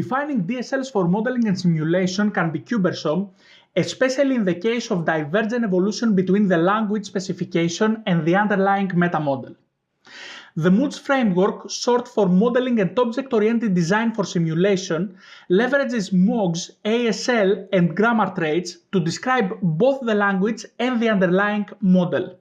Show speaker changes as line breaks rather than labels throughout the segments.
Defining DSLs for modeling and simulation can be cumbersome, especially in the case of divergent evolution between the language specification and the underlying metamodel. The MOODS framework, short for Modeling and Object-Oriented Design for Simulation, leverages MOGS, ASL, and grammar traits to describe both the language and the underlying model.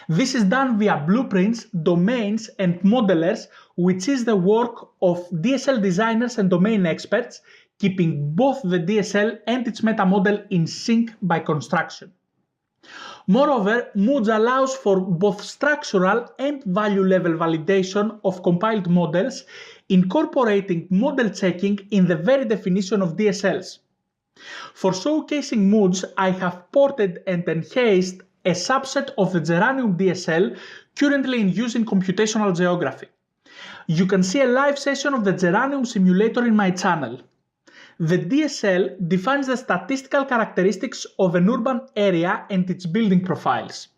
This is done via blueprints, domains, and modelers, which is the work of DSL designers and domain experts, keeping both the DSL and its metamodel in sync by construction. Moreover, MOODS allows for both structural and value-level validation of compiled models, incorporating model checking in the very definition of DSLs. For showcasing MOODS, I have ported and enhanced a subset of the Geranium DSL currently in use in computational geography. You can see a live session of the Geranium simulator in my channel. The DSL defines the statistical characteristics of an urban area and its building profiles.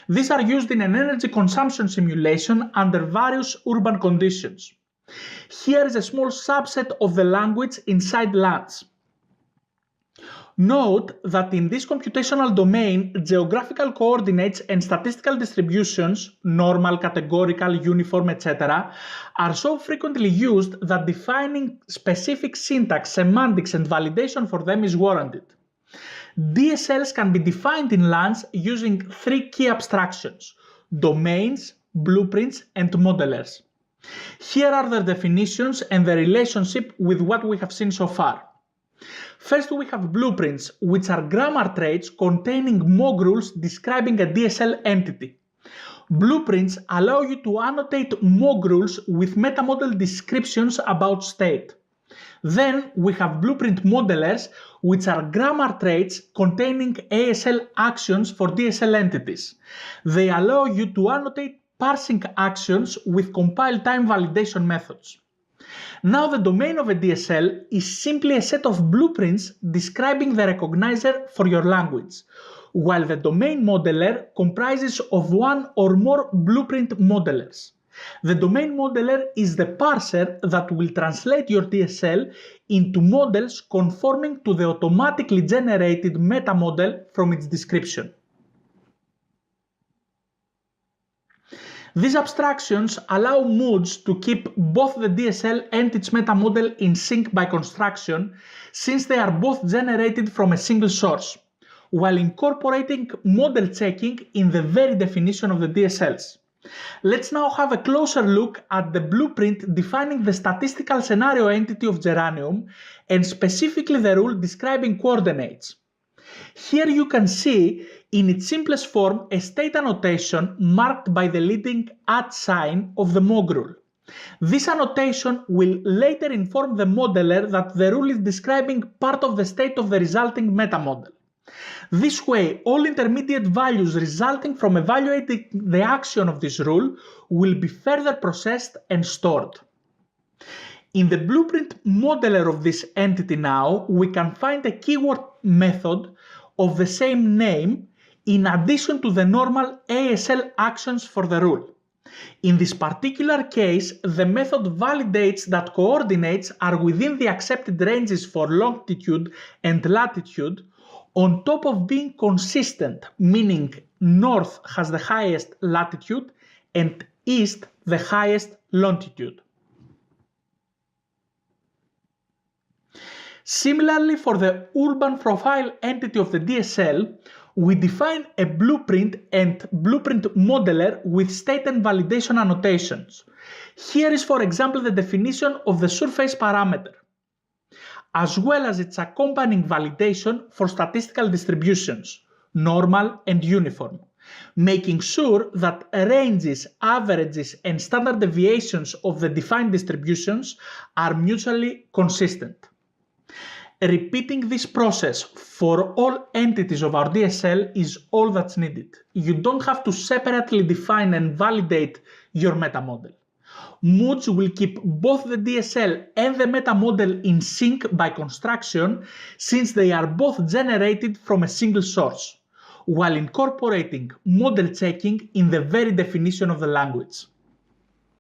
These are used in an energy consumption simulation under various urban conditions. Here is a small subset of the language inside LANs. Note that in this computational domain, geographical coordinates and statistical distributions, normal, categorical, uniform, etc., are so frequently used that defining specific syntax, semantics, and validation for them is warranted. DSLs can be defined in LANs using three key abstractions: domains, blueprints, and modelers. Here are their definitions and the relationship with what we have seen so far. First, we have blueprints, which are grammar traits containing MOG rules describing a DSL entity. Blueprints allow you to annotate MOG rules with metamodel descriptions about state. Then we have blueprint modelers, which are grammar traits containing ASL actions for DSL entities. They allow you to annotate parsing actions with compile time validation methods. Now the domain of a DSL is simply a set of blueprints describing the recognizer for your language, while the domain modeler comprises of one or more blueprint modelers. The domain modeler is the parser that will translate your DSL into models conforming to the automatically generated metamodel from its description. These abstractions allow MOODS to keep both the DSL and its metamodel in sync by construction, since they are both generated from a single source, while incorporating model checking in the very definition of the DSLs. Let's now have a closer look at the blueprint defining the statistical scenario entity of Geranium, and specifically the rule describing coordinates. Here you can see in its simplest form a state annotation marked by the leading @ sign of the MOG rule. This annotation will later inform the modeler that the rule is describing part of the state of the resulting metamodel. This way, all intermediate values resulting from evaluating the action of this rule will be further processed and stored. In the blueprint modeler of this entity now, we can find a keyword method of the same name in addition to the normal ASL actions for the rule. In this particular case, the method validates that coordinates are within the accepted ranges for longitude and latitude, on top of being consistent, meaning north has the highest latitude and east the highest longitude. Similarly, for the urban profile entity of the DSL, we define a blueprint and blueprint modeler with state and validation annotations. Here is, for example, the definition of the surface parameter, as well as its accompanying validation for statistical distributions, normal and uniform, making sure that ranges, averages, and standard deviations of the defined distributions are mutually consistent. Repeating this process for all entities of our DSL is all that's needed. You don't have to separately define and validate your metamodel. MOODS will keep both the DSL and the metamodel in sync by construction, since they are both generated from a single source, while incorporating model checking in the very definition of the language.